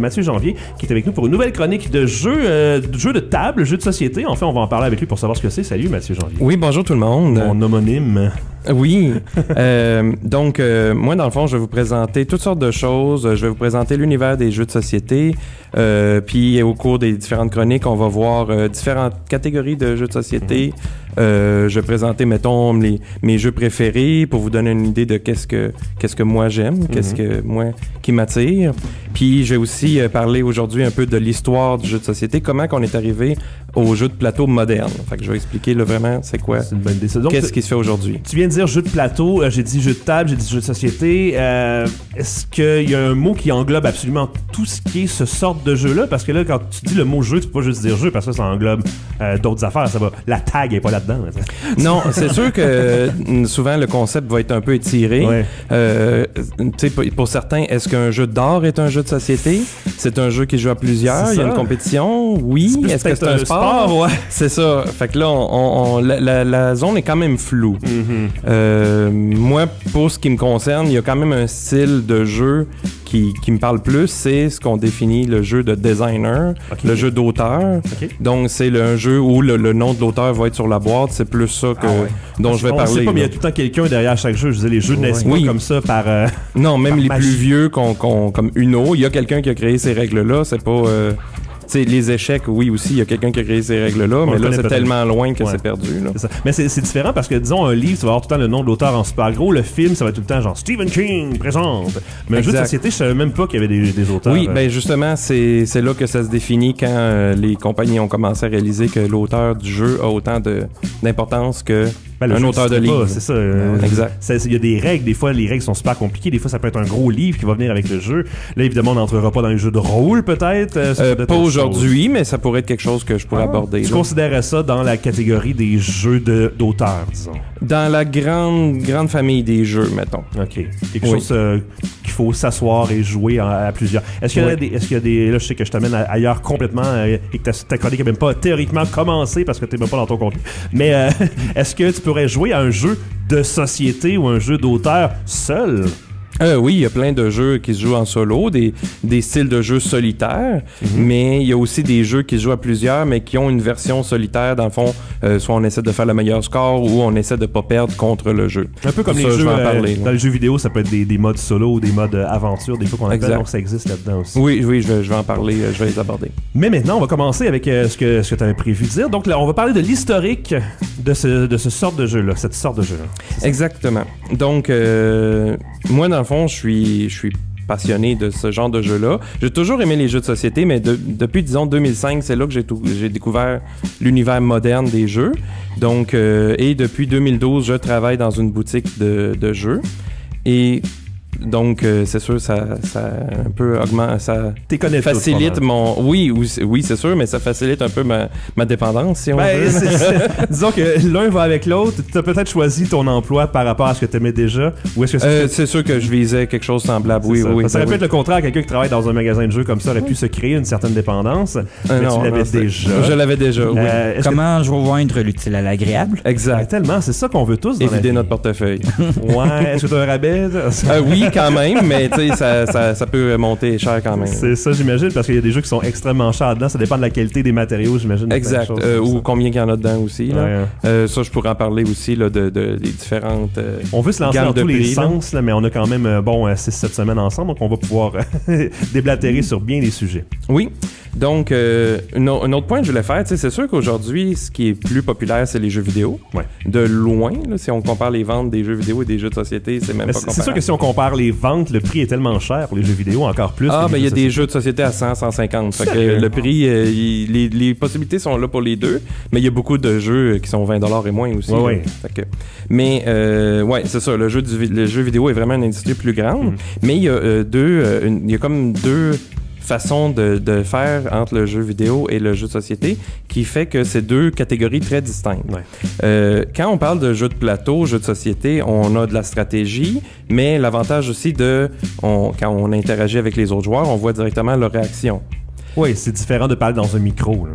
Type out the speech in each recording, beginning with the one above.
Mathieu Janvier, qui est avec nous pour une nouvelle chronique de jeux de table, jeux de société. En fait, on va en parler avec lui pour savoir ce que c'est. Salut, Mathieu Janvier. Oui, bonjour tout le monde. Mon homonyme. Oui. Donc, moi, dans le fond, je vais vous présenter toutes sortes de choses. Je vais vous présenter l'univers des jeux de société. Puis, au cours des différentes chroniques, on va voir différentes catégories de jeux de société. Je vais présenter, mettons, mes jeux préférés pour vous donner une idée de qu'est-ce que moi j'aime, qu'est-ce que moi qui m'attire. Puis, je vais aussi parler aujourd'hui un peu de l'histoire du jeu de société, comment qu'on est arrivé au jeu de plateau moderne. Fait que je vais expliquer là, vraiment c'est quoi, c'est une bonne idée. Donc, qu'est-ce qui se fait aujourd'hui. Tu viens de dire jeu de plateau, j'ai dit jeu de table, j'ai dit jeu de société. Est-ce qu'il y a un mot qui englobe absolument tout ce qui est ce sorte de jeu-là? Parce que là, quand tu dis le mot jeu, tu peux pas juste dire jeu, parce que ça englobe d'autres affaires. Ça va. La tag est pas là-dedans. Non, c'est sûr que souvent le concept va être un peu étiré. Ouais. Pour certains, est-ce qu'un jeu d'art est un jeu de société? C'est un jeu qui joue à plusieurs. Il y a une compétition. Oui. Est-ce que c'est un sport? Ouais. C'est ça. Fait que là, la zone est quand même floue. Moi, pour ce qui me concerne, il y a quand même un style de jeu qui me parle plus, c'est ce qu'on définit le jeu de designer, le jeu d'auteur. Donc, c'est un jeu où le nom de l'auteur va être sur la boîte. C'est plus ça dont je vais parler. Je sais pas, mais il y a tout le temps quelqu'un derrière chaque jeu. Je disais, les jeux naissent pas comme ça par... non, même par les magie. Plus vieux, comme Uno, il y a quelqu'un qui a créé ces règles-là. C'est pas... T'sais, les échecs, oui, aussi, il y a quelqu'un qui a créé ces règles-là, mais là, c'est tellement loin que c'est perdu. Là. C'est ça. Mais c'est différent parce que, disons, un livre, tu vas avoir tout le temps le nom de l'auteur en super gros. Le film, ça va être tout le temps genre Stephen King présente. Mais un jeu de société, je savais même pas qu'il y avait des auteurs. Oui, ben justement, c'est là que ça se définit quand les compagnies ont commencé à réaliser que l'auteur du jeu a autant d'importance que un auteur de livre. C'est ça. Exact. Il y a des règles. Des fois, les règles sont super compliquées. Des fois, ça peut être un gros livre qui va venir avec le jeu. Là, évidemment, on n'entrera pas dans les jeux de rôle, peut-être. Pas aujourd'hui, mais ça pourrait être quelque chose que je pourrais aborder. Tu considérais ça dans la catégorie des jeux d'auteur, disons? Dans la grande famille des jeux, mettons. OK. Quelque chose qu'il faut s'asseoir et jouer à plusieurs. Est-ce qu'il y a des... Là, je sais que je t'amène ailleurs complètement et que ta chronique n'a même pas théoriquement commencé parce que tu n'es même pas dans ton contenu. Mais est-ce que tu pourrais jouer à un jeu de société ou un jeu d'auteur seul? Oui, il y a plein de jeux qui se jouent en solo, des styles de jeux solitaires, mais il y a aussi des jeux qui se jouent à plusieurs, mais qui ont une version solitaire. Dans le fond, soit on essaie de faire le meilleur score ou on essaie de pas perdre contre le jeu. Un peu comme les jeux, dans les jeux vidéo, ça peut être des modes solo ou des modes aventure, des fois qu'on appelle, donc ça existe là-dedans aussi. Oui, je vais en parler, je vais les aborder. Mais maintenant, on va commencer avec ce que tu avais prévu de dire. Donc là, on va parler de l'historique de ce sorte de jeu-là, cette sorte de jeu-là. Exactement. Donc, moi, dans le fond, je suis passionné de ce genre de jeu-là. J'ai toujours aimé les jeux de société, mais depuis, disons, 2005, c'est là que j'ai découvert l'univers moderne des jeux. Donc, et depuis 2012, je travaille dans une boutique de jeux. Et donc, c'est sûr, ça un peu augmente, ça facilite mon... Oui, c'est sûr, mais ça facilite un peu ma dépendance, si on veut. Disons que l'un va avec l'autre. Tu as peut-être choisi ton emploi par rapport à ce que tu aimais déjà, ou est-ce que c'est sûr que je visais quelque chose de semblable, oui. Ça aurait pu être le contraire, quelqu'un qui travaille dans un magasin de jeux comme ça aurait pu se créer une certaine dépendance, mais tu l'avais déjà. Je l'avais déjà, oui. Comment joindre l'utile à l'agréable? Exact. Tellement, c'est ça qu'on veut tous dans la vie. Évider notre portefeuille. Ouais, est-ce que tu as un rabais? Oui, quand même, mais tu sais, ça peut monter cher quand même. C'est ça, j'imagine, parce qu'il y a des jeux qui sont extrêmement chers dedans. Ça dépend de la qualité des matériaux, j'imagine. Exact. Ou combien il y en a dedans aussi. Là. Ça, je pourrais en parler aussi là, des différentes on veut se lancer dans tous les sens, là, mais on a quand même 6-7 semaines ensemble, donc on va pouvoir déblatérer sur bien des sujets. Oui. Donc, un autre point que je voulais faire, c'est sûr qu'aujourd'hui, ce qui est plus populaire, c'est les jeux vidéo. Ouais. De loin, là, si on compare les ventes des jeux vidéo et des jeux de société, c'est même pas comparable. C'est sûr que si on compare les ventes, le prix est tellement cher pour les jeux vidéo, encore plus. Ah, ben il y a des jeux de société à 100, 150. Fait que le prix, les possibilités sont là pour les deux, mais il y a beaucoup de jeux qui sont 20$ et moins aussi. Ouais. Fait que, mais, c'est ça, le jeu vidéo est vraiment une industrie plus grande, mais il y a il y a comme deux façon de faire entre le jeu vidéo et le jeu de société qui fait que c'est deux catégories très distinctes. Quand on parle de jeu de plateau, jeu de société, on a de la stratégie, mais l'avantage aussi quand on interagit avec les autres joueurs, on voit directement leur réaction. Oui, c'est différent de parler dans un micro, là.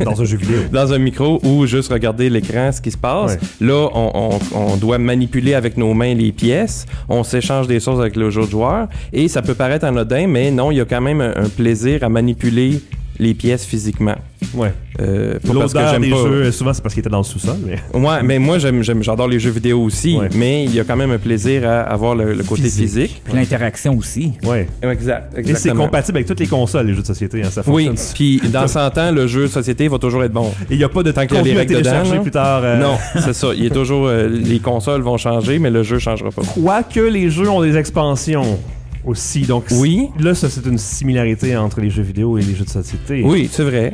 Dans un jeu vidéo. Dans un micro ou juste regarder l'écran, ce qui se passe. Ouais. Là, on doit manipuler avec nos mains les pièces, on s'échange des choses avec les autres joueurs, et ça peut paraître anodin, mais non, il y a quand même un plaisir à manipuler les pièces physiquement. Ouais. L'odeur des jeux, souvent, c'est parce qu'ils étaient dans le sous-sol. Mais... Ouais, mais moi, j'adore les jeux vidéo aussi, mais il y a quand même un plaisir à avoir le côté physique. Puis l'interaction aussi. Ouais. Exactement. Et c'est compatible avec toutes les consoles, les jeux de société. Hein, ça fonctionne. Oui, puis dans 100 ans, le jeu de société va toujours être bon. Et il n'y a pas de tant qu'il y a les règles dedans, plus tard. Non, c'est ça. Il y a toujours... les consoles vont changer, mais le jeu ne changera pas. Quoique les jeux ont des expansions aussi. Donc, oui. Là, ça, c'est une similarité entre les jeux vidéo et les jeux de société. Oui, c'est vrai.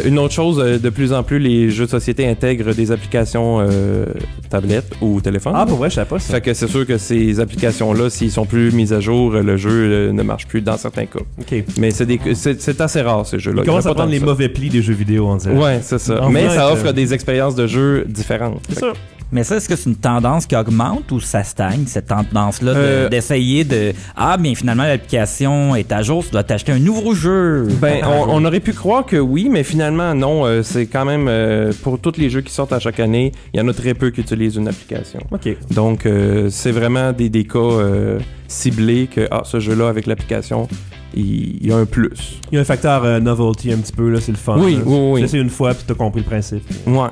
Une autre chose, de plus en plus, les jeux de société intègrent des applications tablettes ou téléphone. Ah, pour vrai, je savais pas ça. Fait que c'est sûr que ces applications-là, s'ils sont plus mises à jour, le jeu ne marche plus dans certains cas. OK. Mais c'est assez rare, ces jeux-là. Ils commencent à prendre les mauvais plis des jeux vidéo, on dirait. Ouais, c'est ça. Mais ça offre des expériences de jeu différentes. C'est ça. Mais ça, est-ce que c'est une tendance qui augmente ou ça stagne, cette tendance-là d'essayer de... Ah, bien finalement, l'application est à jour, tu dois t'acheter un nouveau jeu. Ben, on aurait pu croire que oui, mais finalement, non. C'est quand même, pour tous les jeux qui sortent à chaque année, il y en a très peu qui utilisent une application. OK. Donc, c'est vraiment des cas ciblés que, ce jeu-là, avec l'application, il y a un plus. Il y a un facteur novelty un petit peu, là, c'est le fun. Oui, là. oui. Tu sais, une fois, puis t'as compris le principe. Ouais.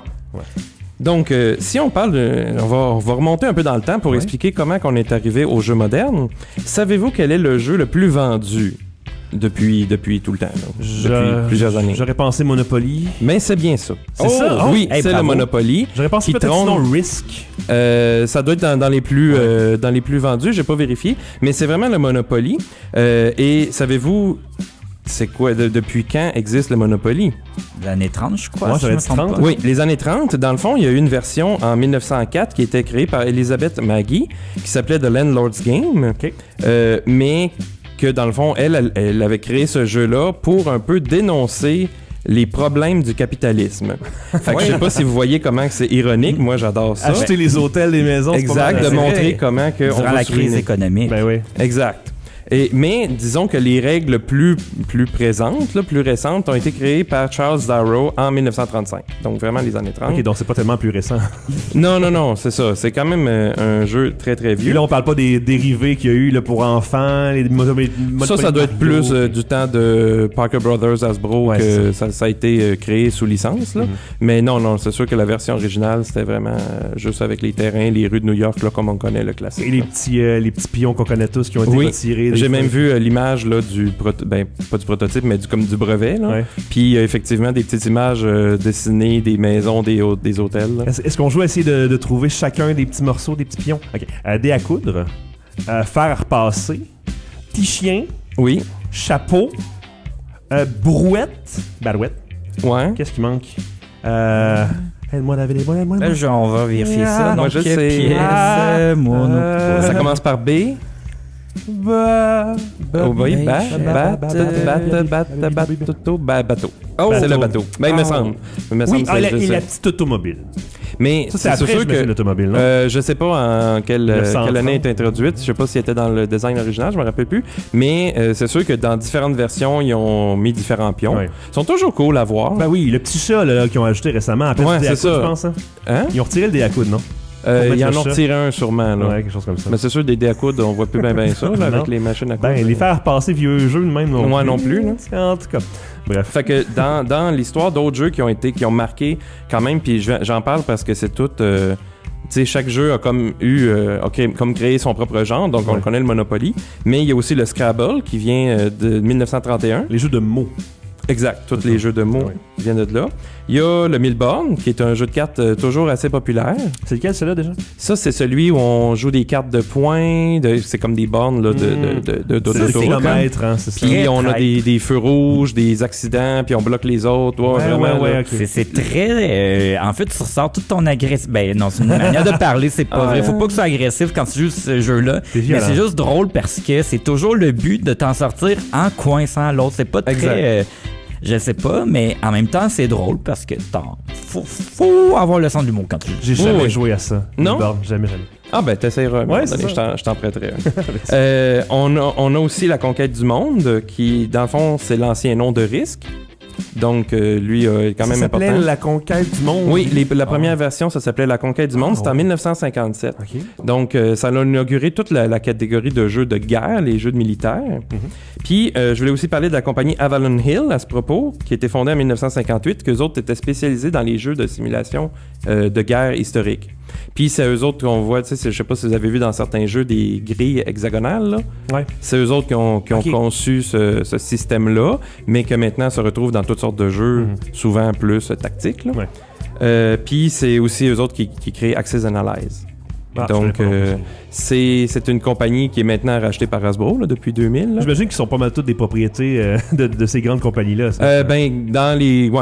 Donc, si on parle on va remonter un peu dans le temps pour expliquer comment on est arrivé aux jeux modernes. Savez-vous quel est le jeu le plus vendu depuis tout le temps, depuis plusieurs années? J'aurais pensé Monopoly. Mais c'est bien ça. C'est ça? Oui, c'est le Monopoly. J'aurais pensé peut-être sinon Risk. Ça doit être dans les plus vendus, j'ai pas vérifié. Mais c'est vraiment le Monopoly. Et savez-vous... C'est quoi? Depuis quand existe le Monopoly? L'année 30, je crois. Ouais, j'aurais dit 30. Oui, les années 30. Dans le fond, il y a eu une version en 1904 qui a été créée par Elizabeth Maggie, qui s'appelait The Landlord's Game. OK. Mais que dans le fond, elle avait créé ce jeu-là pour un peu dénoncer les problèmes du capitalisme. Fait que je sais pas si vous voyez comment c'est ironique. Moi, j'adore ça. Acheter les hôtels, les maisons. Exact, de montrer comment que durant la crise économique. Ben oui. Exact. Mais disons que les règles plus présentes, plus récentes, ont été créées par Charles Darrow en 1935. Donc vraiment les années 30. OK, donc c'est pas tellement plus récent. Non, c'est ça. C'est quand même un jeu très très vieux. Et là, on parle pas des dérivés qu'il y a eu là, pour enfants, les ça doit être plus du temps de Parker Brothers, Hasbro, que ça a été créé sous licence. Là. Mais non, c'est sûr que la version originale, c'était vraiment juste avec les terrains, les rues de New York, là, comme on connaît le classique. Et les petits pions qu'on connaît tous qui ont été retirés. J'ai même vu l'image là, pas du prototype, mais comme du brevet. Là. Ouais. Puis il y a effectivement des petites images dessinées des maisons, des hôtels. Là. Est-ce qu'on joue à essayer de trouver chacun des petits morceaux, des petits pions? OK. Dés à coudre, fer à repasser, petit chien, oui, chapeau, brouette, barouette. Ouais. Qu'est-ce qui manque? Aide-moi à laver les bois, on va vérifier ça. Moi, Donc, je sais. pièce, Ça commence par B. Bateau. C'est le bateau. Ben, il me semble. Oui, et la petite automobile. Mais ça, c'est après, sûr que l'automobile, non? je sais pas en quelle année est introduite. Je sais pas si elle était dans le design original, je me rappelle plus. Mais c'est sûr que dans différentes versions, ils ont mis différents pions. Ouais. Ils sont toujours cool à voir. Ben oui, le petit chat là, qu'ils ont ajouté récemment, après ouais, le dé à coudre, je pense. Hein? Ils ont retiré le dé à coudre, non? Ils en ont retiré un sûrement. Là. Ouais, quelque chose comme ça. Mais c'est sûr, des dés à coudre, on voit plus bien ça là, avec les machines à coudre. Ben, les faire passer vieux jeux de même non plus. Non plus. Là. En tout cas, bref. Fait que dans l'histoire d'autres jeux qui ont marqué quand même, puis j'en parle parce que c'est tout... tu sais, chaque jeu a comme créé son propre genre, donc on connaît le Monopoly. Mais il y a aussi le Scrabble qui vient de 1931. Les jeux de mots. Exact, tous les jeux de mots viennent de là. Il y a le Milborn, qui est un jeu de cartes toujours assez populaire. C'est lequel, celui-là, déjà? Ça, c'est celui où on joue des cartes de points, c'est comme des bornes là, d'autoroute. C'est kilomètres, hein, c'est ça. Puis on a des feux rouges, des accidents, puis on bloque les autres. Okay. C'est très... en fait, tu ressors toute ton agressivité. Ben non, c'est une manière de parler, c'est pas vrai. Faut pas que tu sois agressif quand tu joues ce jeu-là. Mais c'est juste drôle parce que c'est toujours le but de t'en sortir en coinçant l'autre. C'est pas très... je sais pas, mais en même temps, c'est drôle parce que faut avoir le sens de l'humour quand tu joues. J'ai jamais joué à ça. Non? Jamais. Ah ben t'essayeras. Ouais, je t'en prêterai. On a aussi la conquête du monde, qui dans le fond c'est l'ancien nom de Risk. Donc, lui est quand même important. Ça s'appelait La Conquête du Monde? Oui, la première version, ça s'appelait La Conquête du Monde. C'était en 1957. Okay. Donc, ça a inauguré toute la catégorie de jeux de guerre, les jeux de militaires. Puis, je voulais aussi parler de la compagnie Avalon Hill à ce propos, qui a été fondée en 1958, qu'eux autres étaient spécialisés dans les jeux de simulation de guerre historique. Puis c'est eux autres qu'on voit, tu sais, je sais pas si vous avez vu dans certains jeux des grilles hexagonales, là. Ouais. C'est eux autres qui ont conçu ce système-là, mais que maintenant se retrouve dans toutes sortes de jeux, souvent plus tactiques, là. Ouais. Puis c'est aussi eux autres qui créent Axis Analyze. Ah, donc, c'est une compagnie qui est maintenant rachetée par Hasbro là, depuis 2000. Là. J'imagine qu'ils sont pas mal toutes des propriétés de ces grandes compagnies-là.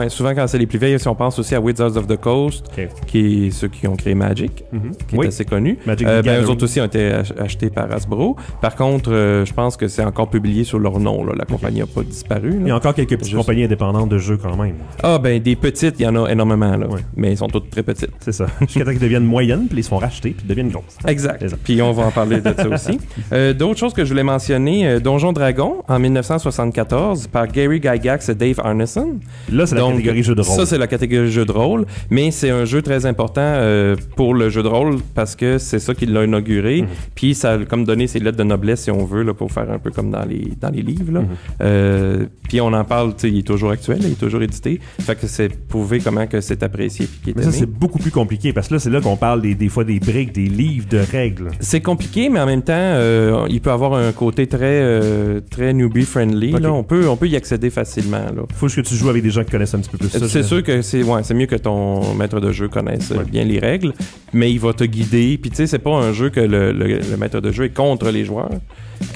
Souvent quand c'est les plus vieilles, si on pense aussi à Wizards of the Coast, qui est ceux qui ont créé Magic, qui est assez connu. Eux autres aussi ont été achetés par Hasbro. Par contre, je pense que c'est encore publié sur leur nom. Là. La compagnie n'a pas disparu. Là. Il y a encore quelques petites compagnies indépendantes de jeux quand même. Ah, ben des petites, il y en a énormément. Là. Mais elles sont toutes très petites. C'est ça. Jusqu'à temps qu'ils deviennent moyennes, puis ils se font racheter, puis deviennent grosses. Exact. Puis on va en parler de ça aussi. D'autres choses que je voulais mentionner, Donjon Dragon en 1974 par Gary Gygax et Dave Arneson. Là, c'est la catégorie jeu de rôle. Ça, c'est la catégorie jeu de rôle, mais c'est un jeu très important pour le jeu de rôle parce que c'est ça qui l'a inauguré. Puis ça a comme donné ses lettres de noblesse, si on veut, là, pour faire un peu comme dans les livres. Là. Puis on en parle, il est toujours actuel, il est toujours édité. Fait que c'est prouvé comment que c'est apprécié puis qu'il est mais ça, c'est beaucoup plus compliqué parce que là, c'est là qu'on parle des fois des briques, des livres de règles. C'est compliqué, mais en même temps, il peut avoir un côté très newbie-friendly. Là. On peut y accéder facilement. Là. Faut juste que tu joues avec des gens qui connaissent un petit peu plus ça. C'est sûr que c'est mieux que ton maître de jeu connaisse bien les règles, mais il va te guider. Puis tu sais, c'est pas un jeu que le maître de jeu est contre les joueurs,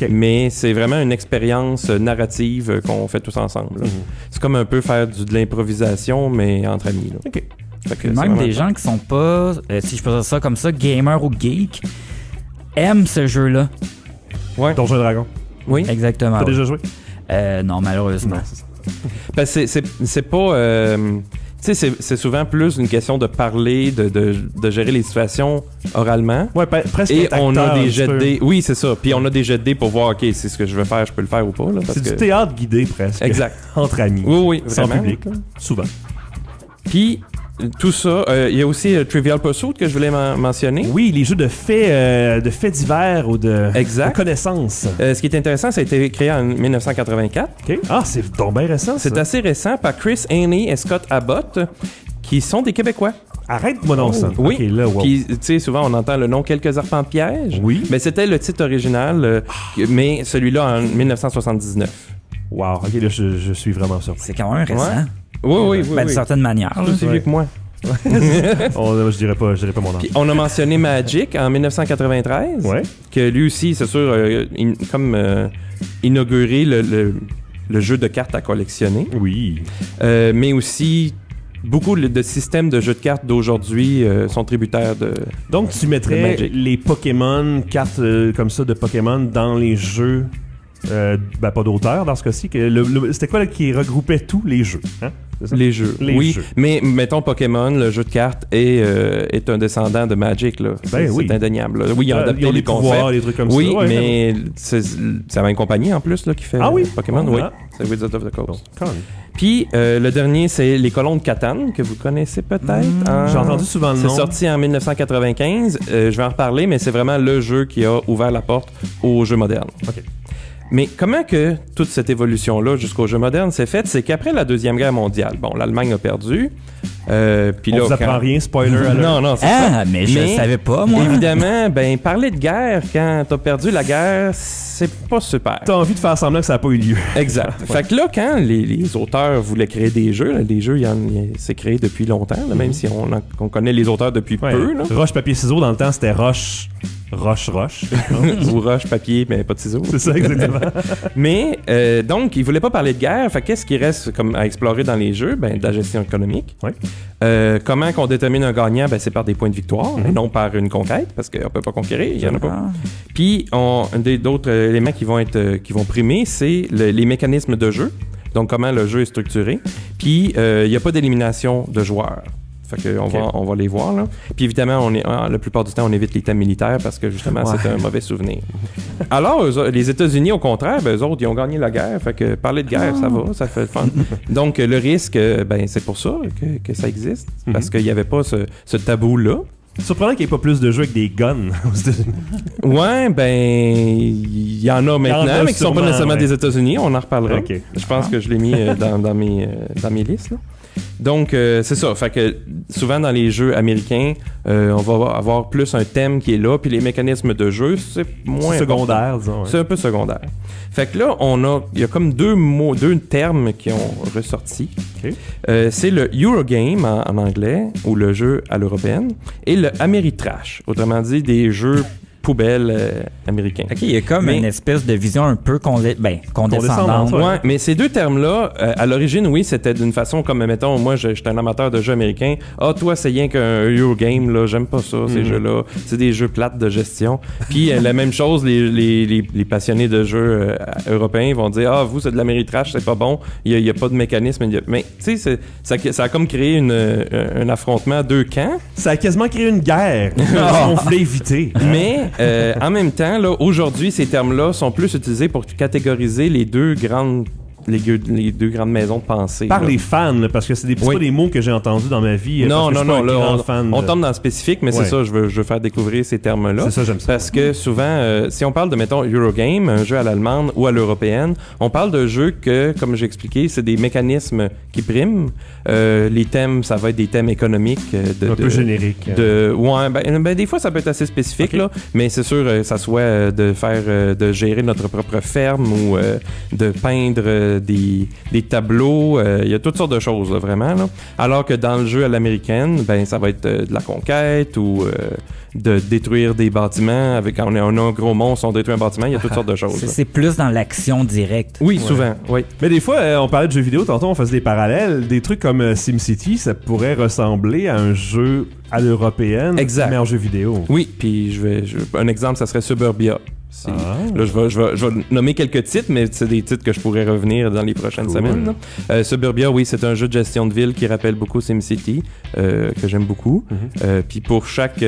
mais c'est vraiment une expérience narrative qu'on fait tous ensemble. C'est comme un peu faire de l'improvisation, mais entre amis. Là. Okay. Même des gens qui sont pas, si je peux dire ça comme ça, gamers ou geeks, aiment ce jeu-là. Ouais. Donjon Dragon. Oui. Exactement. T'as déjà joué? Non, malheureusement. Non, c'est pas... tu sais, c'est souvent plus une question de parler, de gérer les situations oralement. Ouais, presque. Et on a des jets de dés. Oui, c'est ça. Puis on a des jets de dés pour voir, OK, c'est ce que je veux faire, je peux le faire ou pas. Là, c'est du théâtre guidé presque. Exact. Entre amis. Oui, sans vraiment. public, là. Souvent. Puis... tout ça, il y a aussi Trivial Pursuit que je voulais mentionner. Oui, les jeux de faits divers ou de connaissances. Ce qui est intéressant, ça a été créé en 1984. Okay. Ah, c'est donc bien récent, ça. C'est assez récent par Chris Haney et Scott Abbott, qui sont des Québécois. Arrête-moi donc ça. Oui. Okay, là, wow. Puis, tu sais, souvent, on entend le nom Quelques arpents de piège. Oui. Mais c'était le titre original, mais celui-là en 1979. Wow, OK, là, je suis vraiment surpris. C'est quand même récent. Ouais. Oui. D'une certaine manière. Plus vieux que moi. Je dirais pas mon nom. On a mentionné Magic en 1993, que lui aussi, c'est sûr, inauguré le jeu de cartes à collectionner. Oui. Mais aussi, beaucoup de systèmes de jeux de cartes d'aujourd'hui sont tributaires de. Donc, tu mettrais les Pokémon, cartes comme ça de Pokémon dans les jeux. Pas d'auteur dans ce cas-ci. C'était quoi là, qui regroupait tous les jeux? Hein? Les jeux. Jeux. Mais mettons Pokémon, le jeu de cartes est un descendant de Magic. Là. C'est indéniable. Là. Oui, ils ont adapté les concepts. Les trucs comme ça. Oui, mais c'est la même compagnie en plus là, qui fait Pokémon. Oui, c'est Wizards of the Coast. Puis le dernier, c'est les Colons de Catan, que vous connaissez peut-être. J'ai entendu souvent le nom. C'est sorti en 1995. Je vais en reparler, mais c'est vraiment le jeu qui a ouvert la porte aux jeux modernes. OK. Mais comment que toute cette évolution-là jusqu'au jeu moderne s'est faite, c'est qu'après la Deuxième Guerre mondiale, l'Allemagne a perdu. Puis on vous apprend rien, spoiler alert. Non, c'est ça. Mais je savais pas, moi. Évidemment, parler de guerre quand t'as perdu la guerre, c'est pas super. T'as envie de faire semblant que ça n'a pas eu lieu. Exact. Fait que là, quand les auteurs voulaient créer des jeux, c'est créé depuis longtemps, là, même si on connaît les auteurs depuis peu. Là. Roche, papier, ciseaux, dans le temps, c'était roche. Ou roche, papier, mais pas de ciseaux. C'est ça, exactement. Mais, donc, ils voulaient pas parler de guerre. Fait qu'est-ce qui reste comme à explorer dans les jeux? De la gestion économique. Oui. Comment qu'on détermine un gagnant? C'est par des points de victoire, et non par une conquête, parce qu'on peut pas conquérir, il y en a pas. Puis, d'autres éléments qui vont primer, c'est les mécanismes de jeu. Donc, comment le jeu est structuré. Puis, il n'y a pas d'élimination de joueurs. Fait que on va les voir, là. Puis évidemment, la plupart du temps, on évite les thèmes militaires parce que justement, c'est un mauvais souvenir. Alors, les États-Unis, au contraire, eux autres, ils ont gagné la guerre. Fait que parler de guerre, ça va, ça fait le fun. Donc, le risque, c'est pour ça que ça existe. Parce qu'il n'y avait pas ce tabou-là. Surprenant qu'il n'y ait pas plus de jeux avec des guns aux États-Unis. Ouais, il y en a maintenant, mais qui sont pas nécessairement des États-Unis. On en reparlera. Okay. Je pense que je l'ai mis dans mes listes, là. Donc, c'est ça. Fait que souvent, dans les jeux américains, on va avoir plus un thème qui est là, puis les mécanismes de jeu, c'est moins secondaire, disons. Ouais. C'est un peu secondaire. Fait que là, il y a comme deux termes qui ont ressorti. Okay. C'est le Eurogame en anglais, ou le jeu à l'européenne, et le Ameritrash, autrement dit, des jeux poubelle américain. OK, il y a comme une espèce de vision un peu condescendante. Ouais, mais ces deux termes-là, à l'origine, oui, c'était d'une façon comme, mettons, moi, j'étais un amateur de jeux américains. Ah, toi, c'est rien qu'un Eurogame, là, j'aime pas ça, ces jeux-là. C'est des jeux plates de gestion. Puis, la même chose, les passionnés de jeux européens vont dire, ah, vous, c'est de l'Améritrash, c'est pas bon, il y a pas de mécanisme. Mais, tu sais, ça a comme créé un affrontement à deux camps. Ça a quasiment créé une guerre qu'on voulait éviter. Mais, en même temps, là, aujourd'hui, ces termes-là sont plus utilisés pour catégoriser les deux grandes maisons de pensée. Par les fans, là, parce que c'est pas des mots que j'ai entendus dans ma vie. Non, là, on tombe dans le spécifique, mais c'est Ouais. ça, je veux faire découvrir ces termes-là. C'est ça, j'aime ça. Parce que souvent, si on parle de, mettons, Eurogame, un jeu à l'allemande ou à l'européenne, on parle de jeux que, comme j'ai expliqué, c'est des mécanismes qui priment. Les thèmes, ça va être des thèmes économiques. Un peu génériques. Ouais, des fois, ça peut être assez spécifique, Okay. là, mais c'est sûr, ça soit de gérer notre propre ferme ou de peindre des tableaux, il y a toutes sortes de choses, là, vraiment. Là. Alors que dans le jeu à l'américaine, ça va être de la conquête ou de détruire des bâtiments. Quand on a un gros monstre, on détruit un bâtiment, il y a toutes sortes de choses. C'est plus dans l'action directe. Oui, souvent, oui. Mais des fois, on parlait de jeux vidéo, tantôt on faisait des parallèles. Des trucs comme SimCity, ça pourrait ressembler à un jeu à l'européenne, exact. Mais en jeu vidéo. Oui, puis un exemple, ça serait Suburbia. Là, je vais nommer quelques titres, mais c'est des titres que je pourrais revenir dans les prochaines semaines. Suburbia, oui, c'est un jeu de gestion de ville qui rappelle beaucoup SimCity, que j'aime beaucoup. Puis pour chaque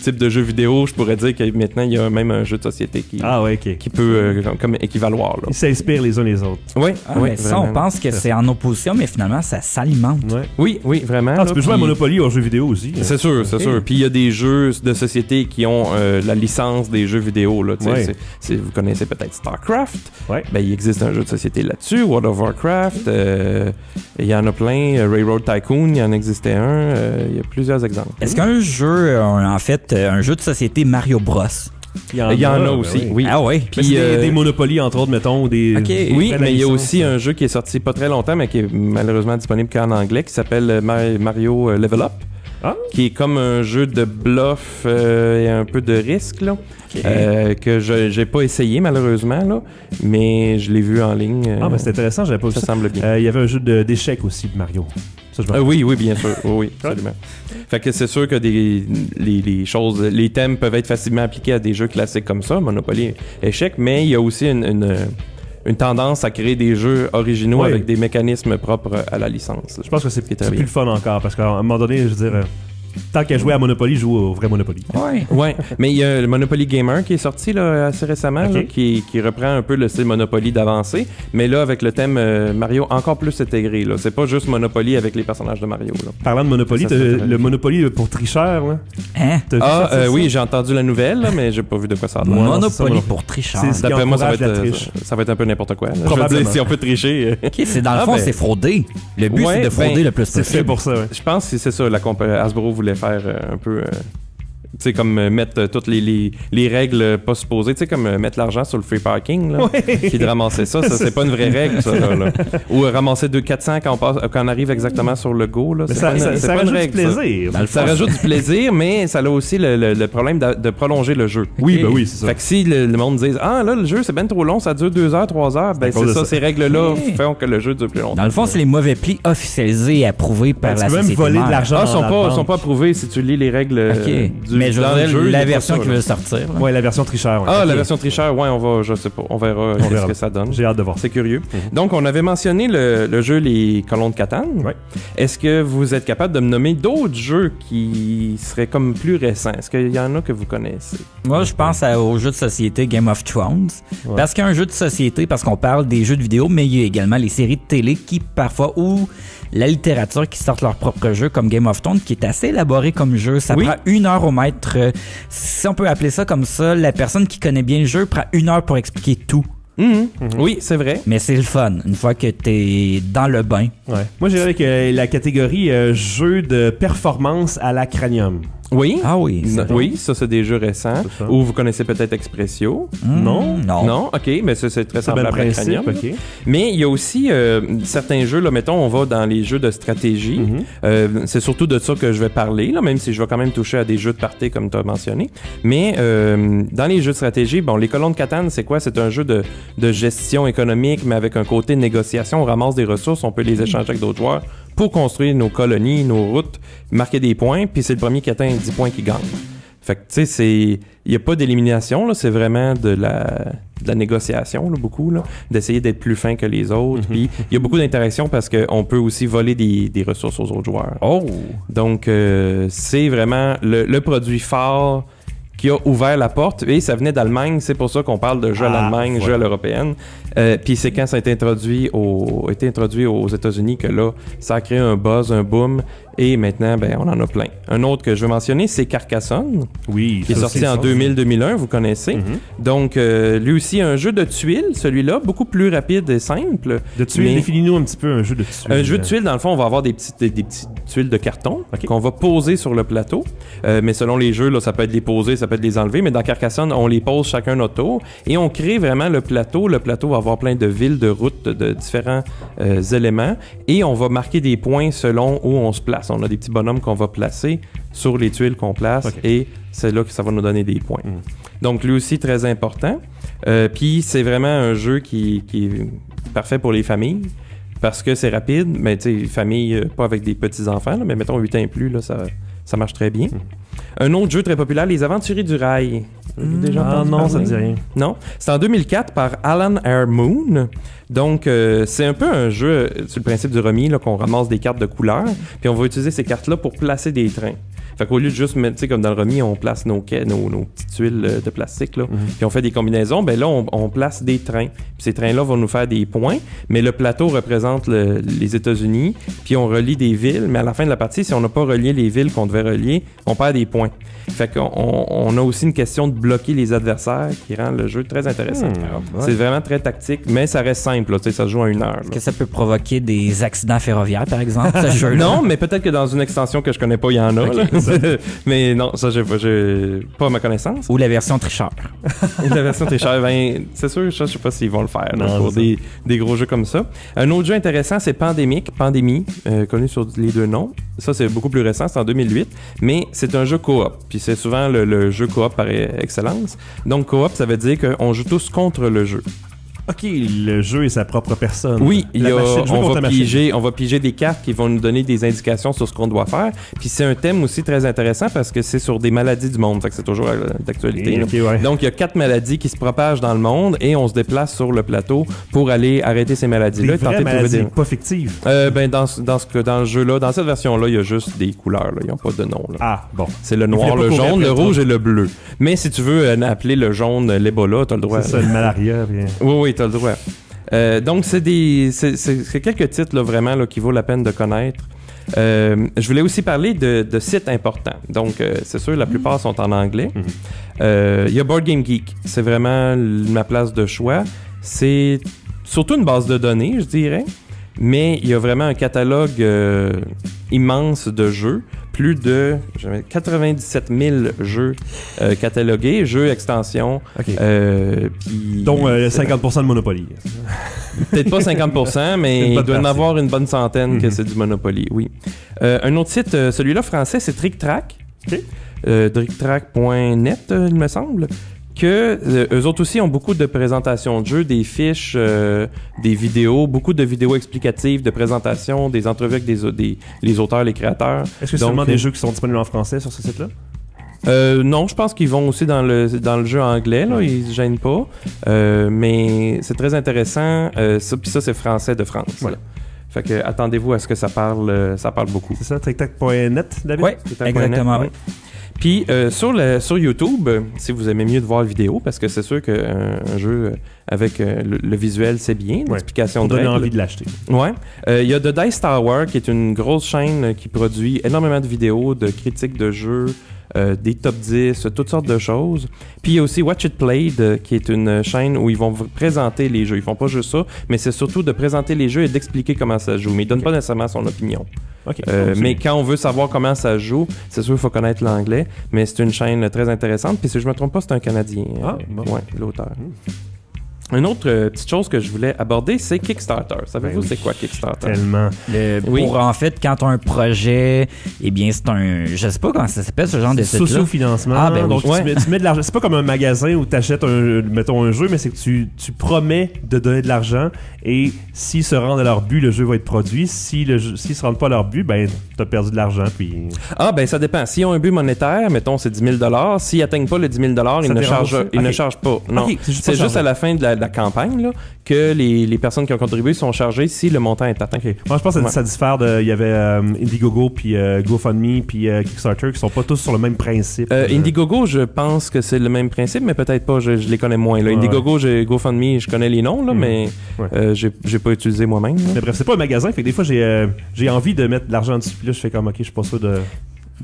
type de jeu vidéo, je pourrais dire que maintenant, il y a même un jeu de société qui peut comme équivaloir. Là. Ils s'inspirent les uns les autres. Oui, mais ça, on pense que c'est en opposition, mais finalement, ça s'alimente. Ouais. Oui, vraiment. Tu peux jouer à Monopoly en jeu vidéo aussi. C'est sûr, c'est sûr. Puis il y a des jeux de société qui ont la licence des jeux vidéo. Là, vous connaissez peut-être StarCraft. Ouais. Il existe un jeu de société là-dessus. World of Warcraft. Il y en a plein. Railroad Tycoon, il y en existait un. Il y a plusieurs exemples. Est-ce qu'un jeu, un jeu de société Mario Bros? Il y en a aussi, oui. Ah oui. Puis des Monopoly, entre autres, mettons. Oui, mais il y a aussi un jeu qui est sorti pas très longtemps, mais qui est malheureusement disponible qu'en anglais, qui s'appelle Mario Level Up. Qui est comme un jeu de bluff et un peu de risque, là, que j'ai pas essayé malheureusement, là, mais je l'ai vu en ligne. C'est intéressant, j'avais pas vu ça. Ça semble bien. Il y avait un jeu d'échecs aussi de Mario. Ça, oui, bien sûr. Oui, absolument. Fait que c'est sûr que les thèmes peuvent être facilement appliqués à des jeux classiques comme ça, Monopoly, échecs, mais il y a aussi une tendance à créer des jeux originaux avec des mécanismes propres à la licence. Je pense que c'est plus le fun encore, parce qu'à un moment donné, je veux dire, tant qu'à jouer à Monopoly, joue au vrai Monopoly. Ouais, mais il y a le Monopoly Gamer qui est sorti là, assez récemment, là, qui reprend un peu le style Monopoly d'avancée, mais là avec le thème Mario encore plus intégré. Là. C'est pas juste Monopoly avec les personnages de Mario. Là. Parlant de Monopoly, le Monopoly pour tricheurs. Là. Hein? Oui, j'ai entendu la nouvelle, là, mais j'ai pas vu de quoi ça a l'air. Monopoly pour tricheurs. D'après moi, ça va être un peu n'importe quoi. Là. Je veux dire, si on peut tricher. C'est dans le fond, c'est frauder. Le but, c'est de frauder le plus possible. C'est pour ça. Ouais. Je pense que c'est ça. Hasbro voulait faire un peu tu sais, comme mettre toutes les règles pas supposées, tu sais, comme mettre l'argent sur le free parking, là, puis de ramasser ça, c'est pas une vraie règle, ça, là. Ou ramasser 400 quand on arrive exactement sur le go, là. Ça rajoute du plaisir. Ça rajoute du plaisir, mais ça a aussi le problème de prolonger le jeu. Oui, oui, c'est ça. Fait que si le monde dit « Ah, là, le jeu, c'est ben trop long, ça dure 2 heures, 3 heures », ben c'est ça, ces règles-là font que le jeu dure plus longtemps. Dans le fond, c'est les mauvais plis officialisés et approuvés par la société. Tu peux même voler de l'argent. Ils sont pas approuvés si tu lis les règles du mais je dans le veux jeu, dire, il y a la pas version ça, qui là. veut sortir. là. Ouais, la version tricheur. Ouais. Ah, la version tricheur, ouais, je sais pas. On verra ce que ça donne. J'ai hâte de voir ça. C'est curieux. Donc, on avait mentionné le jeu Les Colons de Catane. Ouais. Est-ce que vous êtes capable de me nommer d'autres jeux qui seraient comme plus récents? Est-ce qu'il y en a que vous connaissez? Moi, je pense au jeu de société Game of Thrones. Ouais. Parce qu'il y a un jeu de société, parce qu'on parle des jeux de vidéo, mais il y a également les séries de télé qui, parfois, ou la littérature qui sortent leur propre jeu, comme Game of Thrones, qui est assez élaboré comme jeu. Ça Oui. prend 1 heure au maître. Si on peut appeler ça comme ça, la personne qui connaît bien le jeu prend 1 heure pour expliquer tout. Oui, c'est vrai. Mais c'est le fun, une fois que t'es dans le bain. Ouais. Moi, j'irais avec la catégorie jeu de performance à la Cranium. Oui. Ah oui. Oui, ça, c'est des jeux récents. C'est ça. Ou vous connaissez peut-être Expressio. Non. Non. Non? OK, mais ça, c'est très C'est le même semblable à principe, Cranium. ok. Mais il y a aussi certains jeux, là, mettons, on va dans les jeux de stratégie. C'est surtout de ça que je vais parler, là, même si je vais quand même toucher à des jeux de party, comme tu as mentionné. Mais dans les jeux de stratégie, bon, les Colons de Catane, c'est quoi? C'est un jeu de gestion économique, mais avec un côté de négociation. On ramasse des ressources, on peut les échanger avec d'autres joueurs pour construire nos colonies, nos routes, marquer des points, puis c'est le premier qui atteint 10 points qui gagne. Fait que, tu sais, il n'y a pas d'élimination, là, c'est vraiment de la négociation, là, beaucoup, là, d'essayer d'être plus fin que les autres. Puis il y a beaucoup d'interactions parce qu'on peut aussi voler des ressources aux autres joueurs. Oh! Donc, c'est vraiment le produit phare qui a ouvert la porte. Et ça venait d'Allemagne, c'est pour ça qu'on parle de jeu à l'Allemagne, jeu à l'européenne. Puis c'est quand ça a été introduit aux États-Unis que là, ça a créé un buzz, un boom. Et maintenant, ben, on en a plein. Un autre que je veux mentionner, c'est Carcassonne, Oui. qui est sorti en 2000-2001, vous connaissez. Donc, lui aussi, un jeu de tuiles, celui-là, beaucoup plus rapide et simple. De tuiles, Mais- définis-nous un petit peu un jeu de tuiles. Un jeu de tuiles, dans le fond, on va avoir des petites tuiles de carton qu'on va poser sur le plateau. Mais selon les jeux, là, ça peut être les poser, ça peut être les enlever. Mais dans Carcassonne, on les pose chacun notre tour. Et on crée vraiment le plateau. Le plateau va avoir plein de villes, de routes, de différents éléments. Et on va marquer des points selon où on se place. On a des petits bonhommes qu'on va placer sur les tuiles qu'on place. Ok. Et c'est là que ça va nous donner des points. Donc, lui aussi, très important. Puis, c'est vraiment un jeu qui est parfait pour les familles. Parce que c'est rapide, mais tu sais, famille, pas avec des petits-enfants, là, mais mettons 8 ans et plus, là, ça marche très bien. Un autre jeu très populaire, Les Aventuriers du Rail. Avez-vous déjà entendu non, parler? ça ne dit rien. Non. C'est en 2004 par Alan Air Moon. Donc, c'est un peu un jeu sur le principe du remis, là, qu'on ramasse des cartes de couleur, puis on va utiliser ces cartes-là pour placer des trains. Fait qu'au lieu de juste mettre, tu sais, comme dans le remis, on place nos petites tuiles de plastique, là, puis on fait des combinaisons, ben là, on place des trains. Puis ces trains-là vont nous faire des points, mais le plateau représente les États-Unis, puis on relie des villes, mais à la fin de la partie, si on n'a pas relié les villes qu'on devait relier, on perd des points. Fait qu'on a aussi une question de bloquer les adversaires qui rend le jeu très intéressant. C'est vraiment très tactique, mais ça reste simple, là, tu sais, ça se joue en 1 heure. Là. Est-ce que ça peut provoquer des accidents ferroviaires, par exemple, ce jeu-là? Non, mais peut-être que dans une extension que je connais pas, il y en a. Là. Mais non, ça, j'ai pas à ma connaissance. Ou la version tricheur. La version très chère, ben, c'est sûr, je sais pas s'ils vont le faire là, Non, pour c'est des gros jeux comme ça. Un autre jeu intéressant, c'est Pandémie, connu sur les deux noms. Ça, c'est beaucoup plus récent, c'est en 2008, mais c'est un jeu coop. Puis c'est souvent le jeu coop par excellence. Donc coop, ça veut dire qu'on joue tous contre le jeu. Ok, le jeu est sa propre personne. Oui, La machine, jouer contre la machine. on va piger des cartes qui vont nous donner des indications sur ce qu'on doit faire. Puis c'est un thème aussi très intéressant parce que c'est sur des maladies du monde. Fait que c'est toujours d'actualité. Ok, ouais. Donc il y a 4 maladies qui se propagent dans le monde et on se déplace sur le plateau pour aller arrêter ces maladies-là. Des vraies maladies, pas fictives. Ben dans le jeu-là, dans cette version-là, il y a juste des couleurs. Là. Ils n'ont pas de nom. Là. Ah, bon. C'est le Il noir, voulait le pas courir jaune, le après rouge toi. et le bleu. Mais si tu veux appeler le jaune l'Ebola, t'as le droit. C'est ça, le malaria. Bien. Oui, t'as le droit. Donc, c'est quelques titres là, vraiment là, qui vaut la peine de connaître. Je voulais aussi parler de sites importants. Donc, c'est sûr, la plupart sont en anglais. Il y a Board Game Geek. C'est vraiment ma place de choix. C'est surtout une base de données, je dirais. Mais il y a vraiment un catalogue immense de jeux. Plus de 97 000 jeux catalogués, jeux, extensions. Ok. Puis Dont 50% de Monopoly. peut-être pas 50%, mais Une il bonne doit en partie. avoir une bonne centaine que c'est du Monopoly, oui. Un autre site, celui-là français, c'est TrickTrack. Ok. TrickTrack.net, il me semble. Que eux autres aussi ont beaucoup de présentations de jeux, des fiches, des vidéos, beaucoup de vidéos explicatives, de présentations, des entrevues avec les auteurs, les créateurs. Est-ce que c'est Donc, seulement des jeux qui sont disponibles en français sur ce site-là? Non, je pense qu'ils vont aussi dans le jeu anglais, là, ils se gênent pas. Mais c'est très intéressant. Puis ça, c'est français de France. Ouais. Fait que attendez-vous à ce que ça parle beaucoup. C'est ça, TicTac.net, David? Oui, exactement. Ouais. Puis sur YouTube, si vous aimez mieux de voir la vidéo, parce que c'est sûr qu'un jeu avec le visuel, c'est bien, l'explication de règles. Donner envie de l'acheter. Ouais. Il y a The Dice Tower, qui est une grosse chaîne qui produit énormément de vidéos, de critiques de jeux, des top 10, toutes sortes de choses. Puis il y a aussi Watch It Played, qui est une chaîne où ils vont présenter les jeux. Ils font pas juste ça, mais c'est surtout de présenter les jeux et d'expliquer comment ça se joue. Mais ils donnent pas nécessairement son opinion. Mais quand on veut savoir comment ça se joue, c'est sûr qu'il faut connaître l'anglais, mais c'est une chaîne très intéressante. Puis si je me trompe pas, c'est un Canadien. Ouais, l'auteur. Une autre petite chose que je voulais aborder, c'est Kickstarter. Savez-vous c'est quoi Kickstarter? Tellement. Pour en fait, quand tu as un projet, eh bien, c'est un... Je sais pas comment ça s'appelle, ce genre de site-là. Socio-financement. Ah, ben donc, oui. tu mets de l'argent. C'est pas comme un magasin où tu achètes un jeu, mais c'est que tu promets de donner de l'argent et s'ils se rendent à leur but, le jeu va être produit. S'ils se rendent pas à leur but, ben, tu as perdu de l'argent. Puis... Ah, ben, ça dépend. S'ils ont un but monétaire, mettons, c'est 10 000 $. S'ils atteignent pas le 10 000 $, ils ne chargent pas. Non. Okay, c'est juste à la fin de la campagne là, que les personnes qui ont contribué sont chargées si le montant est atteint. Okay. Moi, je pense que ça diffère il y avait Indiegogo, puis GoFundMe, puis Kickstarter, qui sont pas tous sur le même principe. Indiegogo, je pense que c'est le même principe, mais peut-être pas, je les connais moins. Là. Indiegogo, GoFundMe, je connais les noms, là, mais j'ai pas utilisé moi-même. Là. Mais bref, c'est pas un magasin, fait que des fois, j'ai envie de mettre de l'argent dessus, puis là, je fais comme, ok, je suis pas sûr de...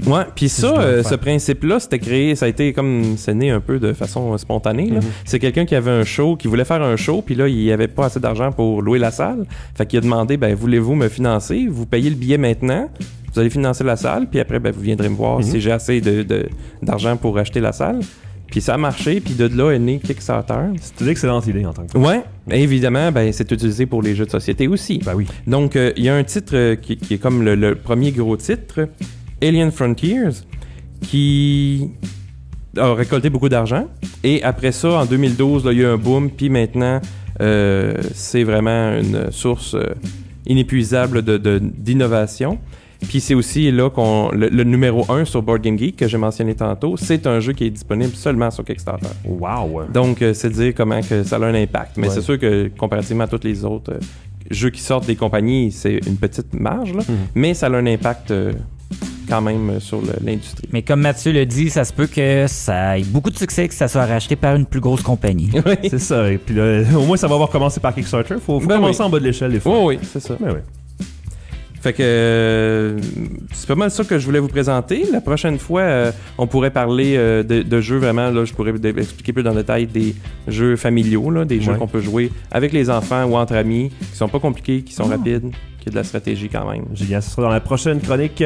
Ouais, puis ça, ce principe-là, c'était créé, ça a été comme, c'est né un peu de façon spontanée. Là. C'est quelqu'un qui avait un show, qui voulait faire un show, puis là, il avait pas assez d'argent pour louer la salle. Fait qu'il a demandé, ben, voulez-vous me financer? Vous payez le billet maintenant, vous allez financer la salle, puis après, ben, vous viendrez me voir si j'ai assez d'argent pour acheter la salle. Puis ça a marché, puis de là est né Kickstarter. C'est une excellente idée en tant que... Ouais, évidemment, ben, c'est utilisé pour les jeux de société aussi. Ben oui. Donc, il y a un titre qui est comme le premier gros titre, Alien Frontiers, qui a récolté beaucoup d'argent. Et après ça, en 2012, il y a eu un boom. Puis maintenant, c'est vraiment une source inépuisable d'innovation. Puis c'est aussi là le numéro 1 sur Board Game Geek que j'ai mentionné tantôt, c'est un jeu qui est disponible seulement sur Kickstarter. Wow! Donc, c'est dire comment que ça a un impact. Mais c'est sûr que comparativement à tous les autres jeux qui sortent des compagnies, c'est une petite marge, là, mais ça a un impact... quand même sur l'industrie. Mais comme Mathieu le dit, ça se peut que ça ait beaucoup de succès, que ça soit racheté par une plus grosse compagnie. Oui. C'est ça. Et puis là, au moins, ça va avoir commencé par Kickstarter. Faut commencer en bas de l'échelle des fois. Oui, c'est ça. Ben oui. Fait que c'est pas mal ça que je voulais vous présenter. La prochaine fois, on pourrait parler de jeux vraiment. Là, je pourrais expliquer plus dans le détail des jeux familiaux, là, des jeux qu'on peut jouer avec les enfants ou entre amis, qui sont pas compliqués, qui sont rapides, qui ont de la stratégie quand même. Génial. Ce sera dans la prochaine chronique.